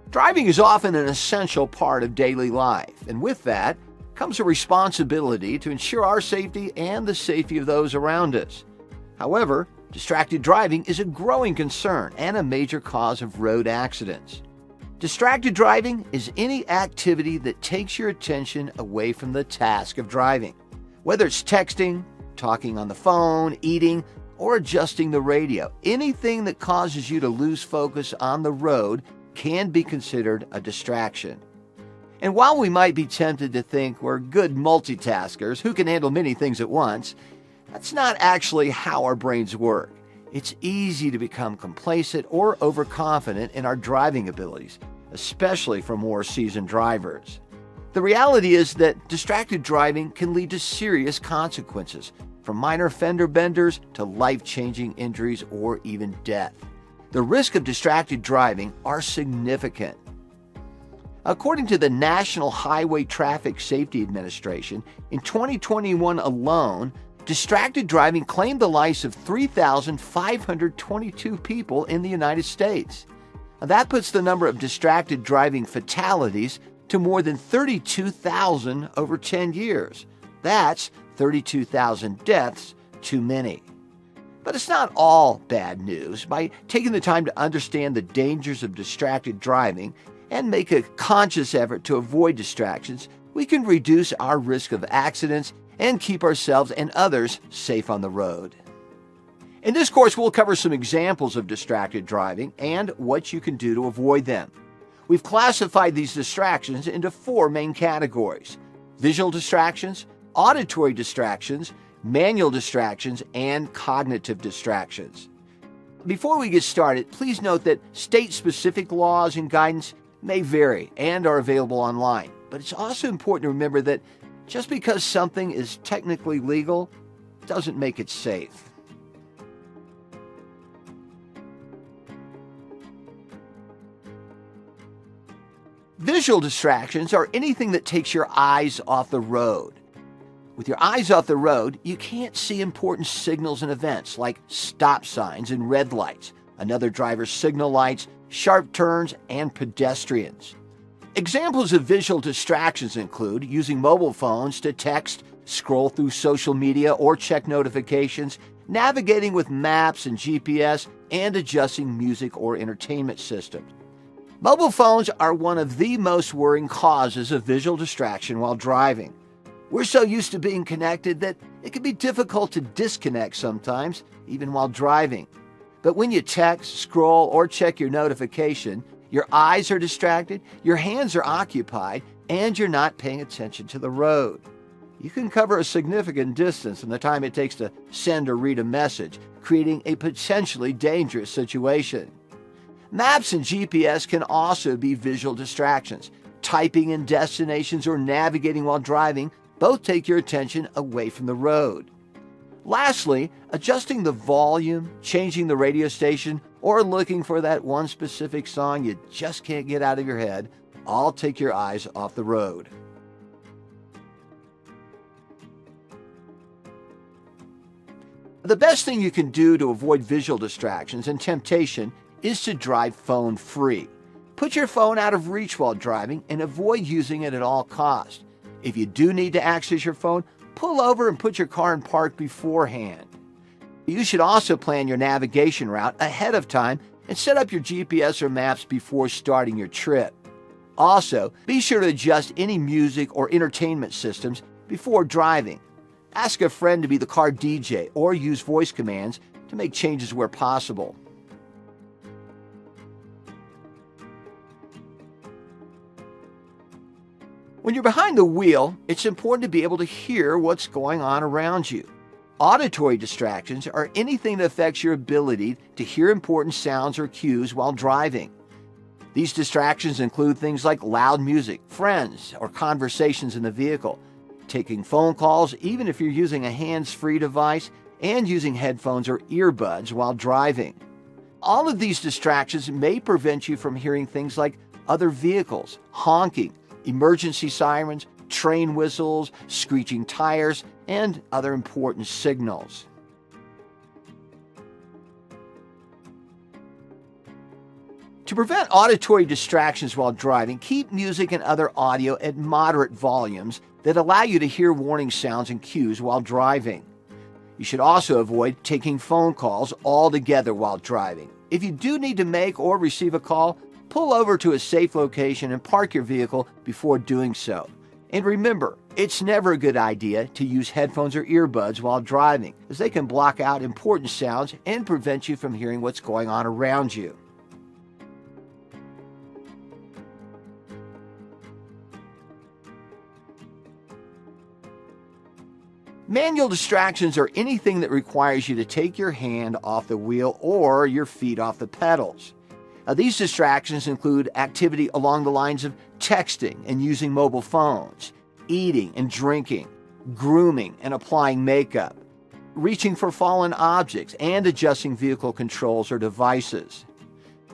Driving is often an essential part of daily life, and with that comes a responsibility to ensure our safety and the safety of those around us. However, distracted driving is a growing concern and a major cause of road accidents. Distracted driving is any activity that takes your attention away from the task of driving. Whether it's texting, talking on the phone, eating, or adjusting the radio, anything that causes you to lose focus on the road can be considered a distraction. And while we might be tempted to think we're good multitaskers who can handle many things at once, that's not actually how our brains work. It's easy to become complacent or overconfident in our driving abilities, especially for more seasoned drivers. The reality is that distracted driving can lead to serious consequences, from minor fender benders to life-changing injuries or even death. The risks of distracted driving are significant. According to the National Highway Traffic Safety Administration, in 2021 alone, distracted driving claimed the lives of 3,522 people in the United States. Now, that puts the number of distracted driving fatalities to more than 32,000 over 10 years. That's 32,000 deaths too many. But it's not all bad news. By taking the time to understand the dangers of distracted driving and make a conscious effort to avoid distractions, we can reduce our risk of accidents and keep ourselves and others safe on the road. In this course, we'll cover some examples of distracted driving and what you can do to avoid them. We've classified these distractions into 4 main categories: visual distractions, auditory distractions, manual distractions, and cognitive distractions. Before we get started, please note that state-specific laws and guidance may vary and are available online. But it's also important to remember that just because something is technically legal doesn't make it safe. Visual distractions are anything that takes your eyes off the road. With your eyes off the road, you can't see important signals and events like stop signs and red lights, another driver's signal lights, sharp turns, and pedestrians. Examples of visual distractions include using mobile phones to text, scroll through social media, or check notifications, navigating with maps and GPS, and adjusting music or entertainment systems. Mobile phones are one of the most worrying causes of visual distraction while driving. We're so used to being connected that it can be difficult to disconnect sometimes, even while driving. But when you text, scroll, or check your notification, your eyes are distracted, your hands are occupied, and you're not paying attention to the road. You can cover a significant distance in the time it takes to send or read a message, creating a potentially dangerous situation. Maps and GPS can also be visual distractions. Typing in destinations or navigating while driving both take your attention away from the road. Lastly, adjusting the volume, changing the radio station, or looking for that one specific song you just can't get out of your head all take your eyes off the road. The best thing you can do to avoid visual distractions and temptation is to drive phone-free. Put your phone out of reach while driving and avoid using it at all costs. If you do need to access your phone, pull over and put your car in park beforehand. You should also plan your navigation route ahead of time and set up your GPS or maps before starting your trip. Also, be sure to adjust any music or entertainment systems before driving. Ask a friend to be the car DJ or use voice commands to make changes where possible. When you're behind the wheel, it's important to be able to hear what's going on around you. Auditory distractions are anything that affects your ability to hear important sounds or cues while driving. These distractions include things like loud music, friends, or conversations in the vehicle, taking phone calls even if you're using a hands-free device, and using headphones or earbuds while driving. All of these distractions may prevent you from hearing things like other vehicles, honking, emergency sirens, train whistles, screeching tires, and other important signals. To prevent auditory distractions while driving, keep music and other audio at moderate volumes that allow you to hear warning sounds and cues while driving. You should also avoid taking phone calls altogether while driving. If you do need to make or receive a call, pull over to a safe location and park your vehicle before doing so. And remember, it's never a good idea to use headphones or earbuds while driving, as they can block out important sounds and prevent you from hearing what's going on around you. Manual distractions are anything that requires you to take your hand off the wheel or your feet off the pedals. These distractions include activity along the lines of texting and using mobile phones, eating and drinking, grooming and applying makeup, reaching for fallen objects, and adjusting vehicle controls or devices.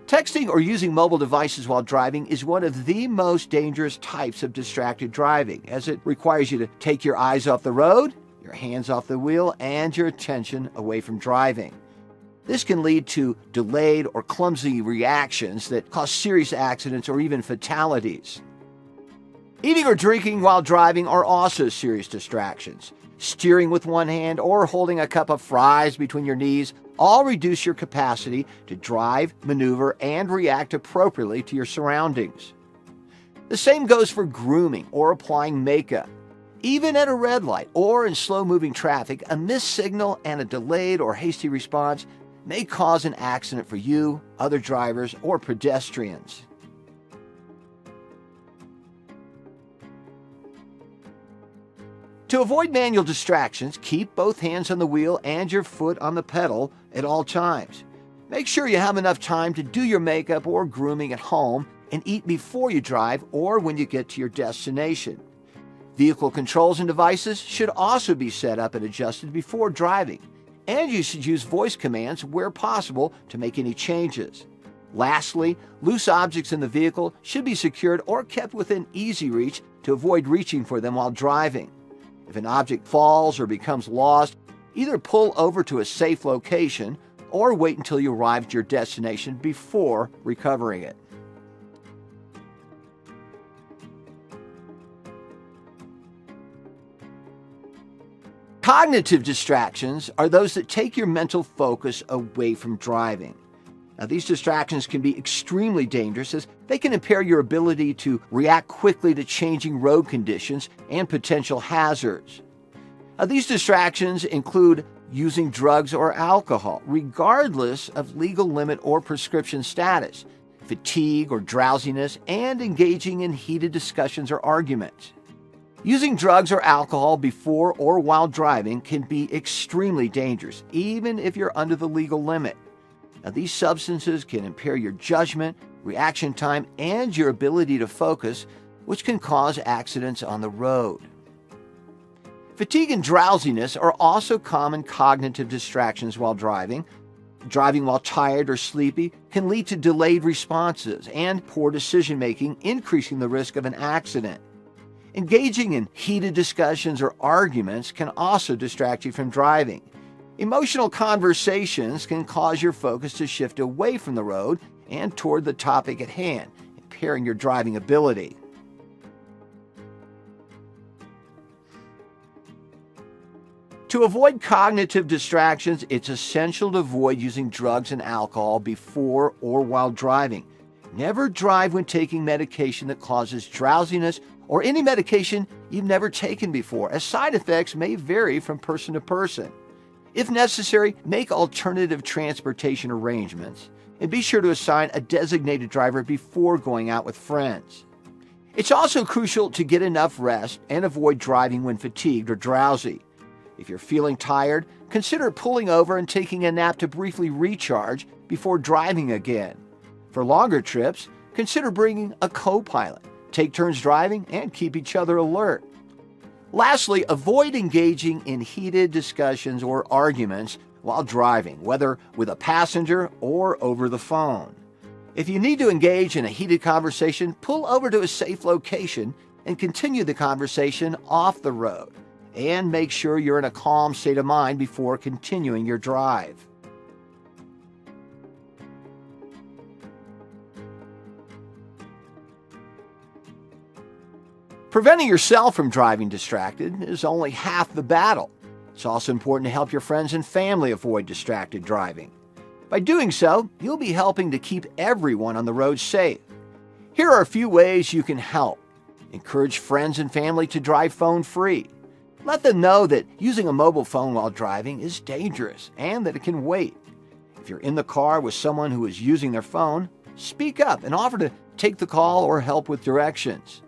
Texting or using mobile devices while driving is one of the most dangerous types of distracted driving, as it requires you to take your eyes off the road, your hands off the wheel, and your attention away from driving. This can lead to delayed or clumsy reactions that cause serious accidents or even fatalities. Eating or drinking while driving are also serious distractions. Steering with one hand or holding a cup of fries between your knees all reduce your capacity to drive, maneuver, and react appropriately to your surroundings. The same goes for grooming or applying makeup. Even at a red light or in slow-moving traffic, a missed signal and a delayed or hasty response may cause an accident for you, other drivers, or pedestrians. To avoid manual distractions, keep both hands on the wheel and your foot on the pedal at all times. Make sure you have enough time to do your makeup or grooming at home and eat before you drive or when you get to your destination. Vehicle controls and devices should also be set up and adjusted before driving, and you should use voice commands where possible to make any changes. Lastly, loose objects in the vehicle should be secured or kept within easy reach to avoid reaching for them while driving. If an object falls or becomes lost, either pull over to a safe location or wait until you arrive at your destination before recovering it. Cognitive distractions are those that take your mental focus away from driving. Now, these distractions can be extremely dangerous as they can impair your ability to react quickly to changing road conditions and potential hazards. These distractions include using drugs or alcohol, regardless of legal limit or prescription status, fatigue or drowsiness, and engaging in heated discussions or arguments. Using drugs or alcohol before or while driving can be extremely dangerous, even if you're under the legal limit. Now, these substances can impair your judgment, reaction time, and your ability to focus, which can cause accidents on the road. Fatigue and drowsiness are also common cognitive distractions while driving. Driving while tired or sleepy can lead to delayed responses and poor decision-making, increasing the risk of an accident. Engaging in heated discussions or arguments can also distract you from driving. Emotional conversations can cause your focus to shift away from the road and toward the topic at hand, impairing your driving ability. To avoid cognitive distractions, it's essential to avoid using drugs and alcohol before or while driving. Never drive when taking medication that causes drowsiness or any medication you've never taken before, as side effects may vary from person to person. If necessary, make alternative transportation arrangements and be sure to assign a designated driver before going out with friends. It's also crucial to get enough rest and avoid driving when fatigued or drowsy. If you're feeling tired, consider pulling over and taking a nap to briefly recharge before driving again. For longer trips, consider bringing a co-pilot. Take turns driving and keep each other alert. Lastly, avoid engaging in heated discussions or arguments while driving, whether with a passenger or over the phone. If you need to engage in a heated conversation, pull over to a safe location and continue the conversation off the road. And make sure you're in a calm state of mind before continuing your drive. Preventing yourself from driving distracted is only half the battle. It's also important to help your friends and family avoid distracted driving. By doing so, you'll be helping to keep everyone on the road safe. Here are a few ways you can help. Encourage friends and family to drive phone-free. Let them know that using a mobile phone while driving is dangerous and that it can wait. If you're in the car with someone who is using their phone, speak up and offer to take the call or help with directions.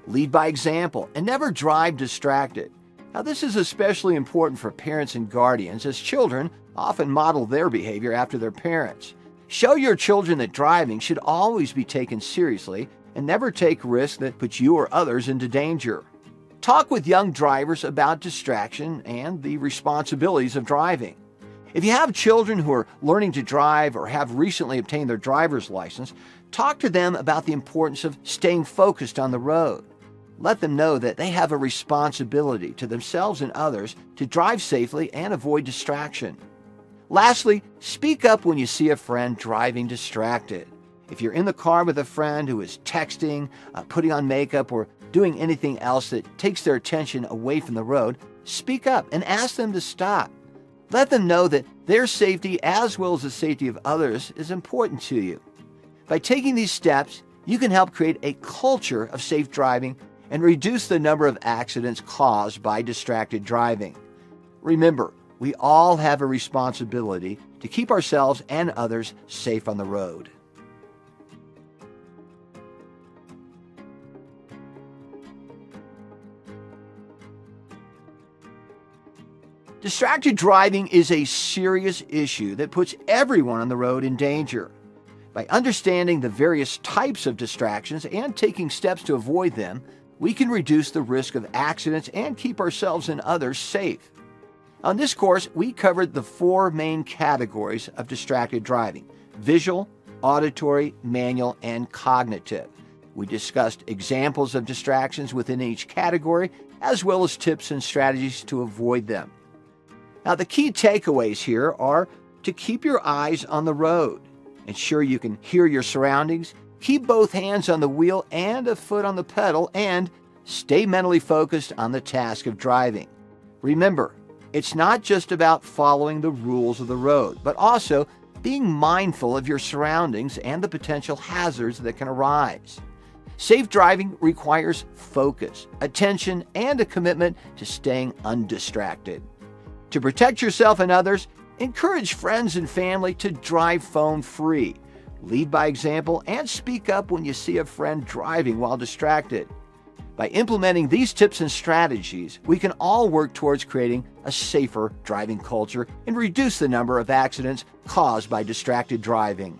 Lead by example and never drive distracted. Now, this is especially important for parents and guardians, as children often model their behavior after their parents. Show your children that driving should always be taken seriously and never take risks that put you or others into danger. Talk with young drivers about distraction and the responsibilities of driving. If you have children who are learning to drive or have recently obtained their driver's license, talk to them about the importance of staying focused on the road. Let them know that they have a responsibility to themselves and others to drive safely and avoid distraction. Lastly, speak up when you see a friend driving distracted. If you're in the car with a friend who is texting, putting on makeup, or doing anything else that takes their attention away from the road, speak up and ask them to stop. Let them know that their safety, as well as the safety of others, is important to you. By taking these steps, you can help create a culture of safe driving and reduce the number of accidents caused by distracted driving. Remember, we all have a responsibility to keep ourselves and others safe on the road. Distracted driving is a serious issue that puts everyone on the road in danger. By understanding the various types of distractions and taking steps to avoid them, we can reduce the risk of accidents and keep ourselves and others safe. On this course, we covered the 4 main categories of distracted driving: visual, auditory, manual, and cognitive. We discussed examples of distractions within each category, as well as tips and strategies to avoid them. Now, the key takeaways here are to keep your eyes on the road, ensure you can hear your surroundings, keep both hands on the wheel and a foot on the pedal, and stay mentally focused on the task of driving. Remember, it's not just about following the rules of the road, but also being mindful of your surroundings and the potential hazards that can arise. Safe driving requires focus, attention, and a commitment to staying undistracted. To protect yourself and others, encourage friends and family to drive phone-free. Lead by example and speak up when you see a friend driving while distracted. By implementing these tips and strategies, we can all work towards creating a safer driving culture and reduce the number of accidents caused by distracted driving.